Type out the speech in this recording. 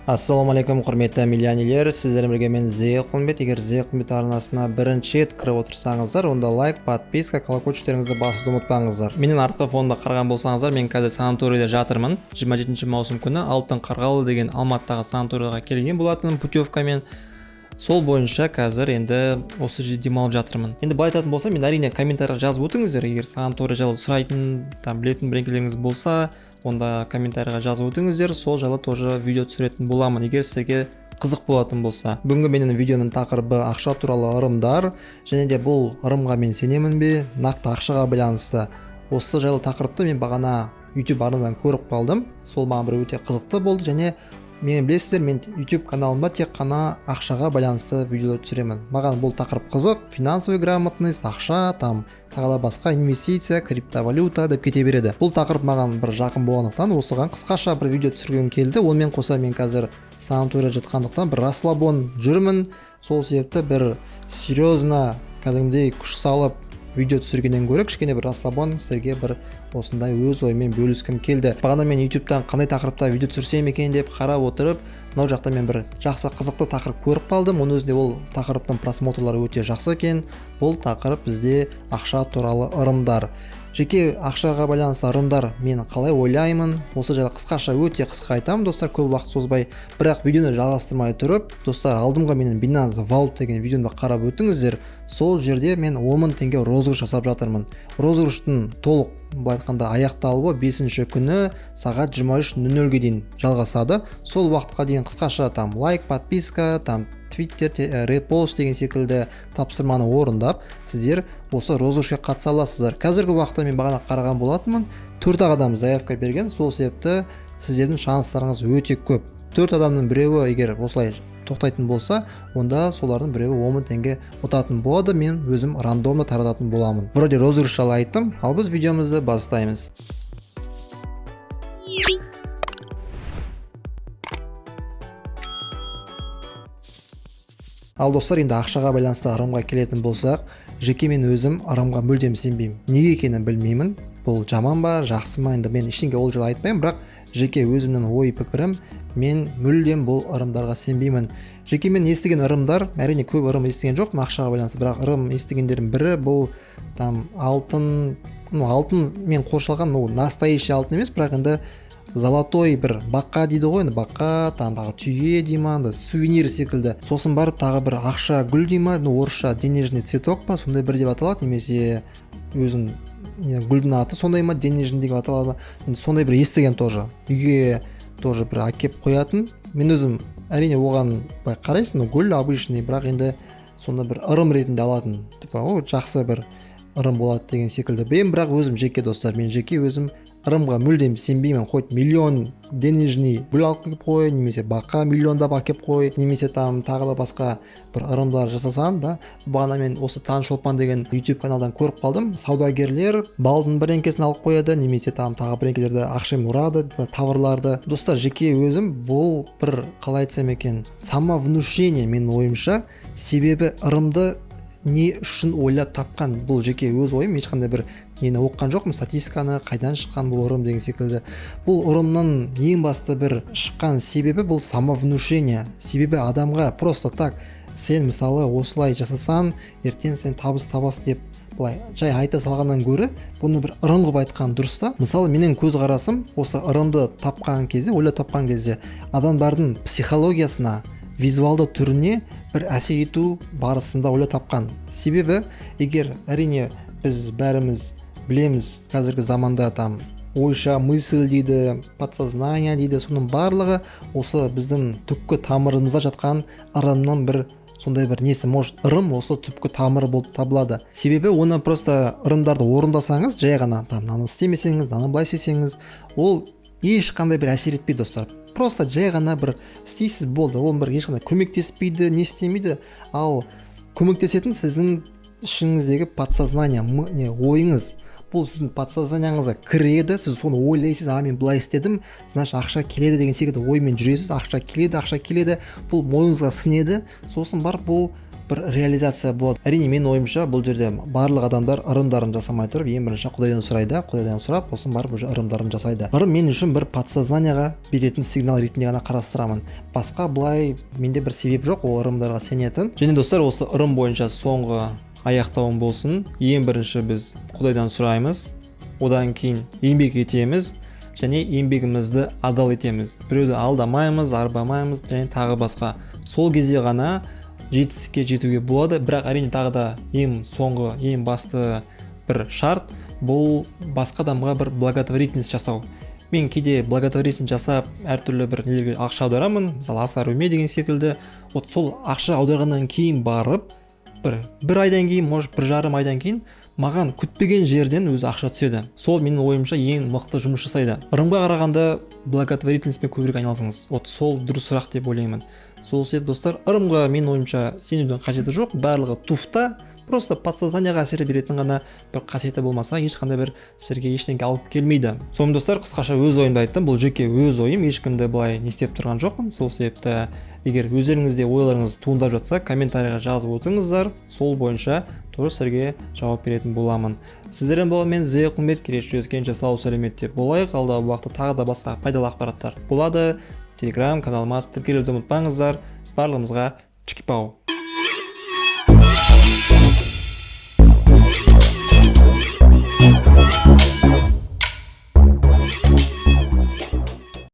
Ассалаумағалейкум құрметті миллионерлер, сіздермен бірге мен Зейқылмет. Егер Зейқылмет арнасына бірінші рет кіріп отырсаңыздар, онда лайк, подписка, колокольчиктеріңізді басуды ұмытпаңыздар. Менің артқы фонда қараған болсаңыздар, мен қазір санаторияда жатырмын. 27 маусым күні Алтын Қарғалы деген Алматыдағы санаторияға келген болатынмын путевкамен. Сол бойынша қазір енді осы жерде демалып жатырмын. Енді былай айтатын болсам, мен әрине комментарийға жазып өтіңіздер. Егер санатория жайлы сұрайтын, білетін бірдеңелеріңіз болса, онда комментарийға жазып өтіңіздер. Сол жайлы тоже видео түсіретін боламын, егер сізге қызық болатын болса. Бүгінгі менің видеоның тақырыбы ақша туралы ырымдар, және де бұл ырымға мен сенемін бе, нақты ақшаға байланысты. Осы жайлы тақырыпты мен бағана YouTube арнадан көріп қалдым. Сол маған бір өте қызықты болды, және мен білесіздер, мен YouTube каналымда тек қана ақшаға байланысты видеолар түсіремін. Маған бұл тақырып қызық, финансовый грамотность, ақша, тағы да басқа инвестиция, криптовалюта деп кете береді. Бұл тақырып маған бір жақын болғандықтан осыған қысқаша бір видео түсіргім келді. Онымен қоса мен қазір санаторияда жатқандықтан бір расслабон жүрмін. Сол себепті бір серьезно кәдімгідей күш салып видео түсіргеннен гөрі кішкене бір расслабон сіздерге бір осындай өз оймен бөліскім келді. Бағана мен YouTube'дан қандай тақырыпта видео түсірсем екен деп қарап отырып, мынау жақта мен бір жақсы қызықты тақырып көріп қалдым. Оның өзінде ол тақырыптың просмотрлары өте жақсы екен. Бұл тақырып бізде ақша туралы ырымдар. Жеке ақшаға байланысты ырымдар мен қалай ойлаймын, осы жайлы қысқаша өте қысқа айтамын, достар, көп уақыт созбай. Бірақ видеоны жалғастырмай тұрып, достар, алдымға менің Binance Vault деген видеомды қарап өтіңіздер. Сол жерде мен 10 000 теңге розыгрыш жасап жатырмын. Розыгрыштың толық былай айтқанда аяқталуы 5-ші күні сағат 23:00-ге дейін жалғасады. Сол уақытқа дейін қысқаша лайк, подписка, Twitter, репост деген секілді тапсырманы орындап, сіздер осы розыгрышқа қатыса аласыздар. Қазіргі уақытта мен бағана қараған болатынмын, 4 адам заявка берген. Сол себепті сіздердің шанстарыңыз өте көп. 4 адамның біреуі егер осылай тоқтайтын болса, онда солардың біреуі 10 000 теңге ұтатын болады. Мен өзім рандомды тарататын боламын. Вроде розыгрыш жайлы айттым, ал біз видеомызды бастаймыз. Ал достар, енді ақшаға байланысты ырымға келетін болсақ, жеке мен өзім ырымға мүлдем сенбеймін. Неге екенін білмеймін. Бұл жаман ба, жақсы ма, енді мен ештеңе ол жайлы айтпаймын, бірақ жеке өзімнің ой пікірім, мен мүлдем бұл ырымдарға сенбеймін. Жеке мен естіген ырымдар, әрине көп ырым естіген жоқпын ақшаға байланысты, бірақ ырым естігендердің бірі бұл алтын мен қоршалған, настоящий алтын емес, бірақ енді золотой бір бақа дейді ғой, бақа, түйе деймін, сувенир секілді. Сосын барып тағы бір ақша гүл деймін, орысша денежный цветок па, сондай бір деп аталады, немесе өзін гүлдің аты сондай ма, денежный деп аталады ма, сондай бір естіген тоже. Үйге тоже бір әкеп қоятын. Мен өзім әрине оған қарайсың, гүл обычный, бірақ енді сонда бір ырым ретінде алатын. Жақсы бір ырым болады деген секілді. Бірақ өзім жеке достар, мен жеке өзім ырымға мүлдем сенбеймін. Хоть миллион денежный гүл алып келіп қой, немесе бақа миллиондап әкеп қой, немесе тағы да басқа бір ырымдар жасасан да. Бағана мен осы Таныш Шолпан деген YouTube каналдан көріп қалдым. Саудагерлер балдың біреңкесін алып қояды, немесе тағы біреңкелерді ақшамен ұрады, товарларды. Достар, жеке өзім бұл бір қалай айтсам екен, самовнушение менің ойымша. Себебі ырымды не үшін ойлап тапқан, бұл жеке өз ойым, ешқандай бір нені оққан жоқпын, статистиканы, қайдан шыққан бұл ырым деген секілді. Бұл ырымның ең басты бір шыққан себебі бұл самовнушение. Себебі адамға просто так, сен мысалы осылай жасасан, ертең сен табыс табасың деп былай жай айта салғаннан гөрі, бұны бір ырым қылып айтқан дұрыс та. Мысалы менің көзқарасым осы ырымды тапқан кезде, ойлап тапқан кезде адамдардың психологиясына, визуалды түріне бір әсер ету барысында ойлап тапқан. Себебі егер әрине біз бәріміз білеміз, қазіргі заманда ойша мысль дейді, подсознание дейді, соның барлығы осы біздің түпкі тамырымызда жатқан ырымның бір сондай бір несі, может ырым осы түпкі тамыры болып табылады. Себебі оны просто ырымдарды орындасаңыз, жай ғана мынаны істемесеңіз, мынаны былай істесеңіз, ол ешқандай бір әсер етпейді достар. Просто жай ғана бір істейсіз болды, ол бір ешқандай көмектеспейді, не істемейді. Ал көмектесетін сіздің ішіңіздегі подсознание, ойыңыз. Бұл сіздің подсознанияңызға кіреді, сіз соны ойлайсыз, мен былай істедім, значит ақша келеді деген секілді оймен жүресіз, ақша келеді. Бұл мойныңызға сінеді, сосын барып бұл бір реализация болады. Әрине менің ойымша бұл жерде барлық адамдар ырымдарын жасамай тұрып ең бірінші Құдайдан сұрайды, Құдайдан сұрап сосын барып уже ырымдарын жасайды. Ырым мен үшін бір подсознанияға беретін сигнал ретінде ғана қарастырамын. Басқа былай менде бір себеп жоқ ол ырымдарға сенетін. Және достар, осы ырым бойынша соңғы аяқтауым болсын. Ең бірінші біз Құдайдан сұраймыз, одан кейін еңбек етеміз және еңбегімізді адал етеміз. Біреуді алдамаймыз, арбамаймыз және тағы басқа. Сол кезде ғана жетістікке жетуге болады. Бірақ әрине тағы да ең соңғы, ең басты бір шарт бұл басқа адамға бір благотворительность жасау. Мен кейде благотворительность жасап әртүрлі бір нелерге ақша аударамын, мысалы асар өме деген секілді. Вот сол ақша аударғаннан кейін барып бір айдан кейін, может бір жарым айдан кейін маған күтпеген жерден өзі ақша түседі. Сол менің ойымша ең мықты жұмыс жасайды. Ырымға қарағанда благотворительностьпен көбірек айналысыңыз. Вот сол дұрысырақ деп ойлаймын. Сол себепті достар, ырымға менің ойымша сенудің қажеті жоқ. Барлығы туфта, просто подсознанияға әсер беретін ғана бір қасиеті болмаса, ешқандай бір сіздерге ештеңе алып келмейді. Сонымен достар, қысқаша өз ойымды айттым. Бұл жеке өз ойым, ешкімді былай не істеп тұрған жоқпын. Сол себепті егер өздеріңізде ойларыңыз туындап жатса, комментарийға жазып отырыңыздар. Сол бойынша дұрыс сіздерге жауап беретін боламын. Сіздерден болған мен Зейқұлмет, келесі жүзгенше сау сәлеметте болайық. Алдағы уақытта тағы да басқа пайдалы ақпараттар болады. Телеграм каналыма тіркелуді ұмытпаңыздар. Барлығымызға чикпау.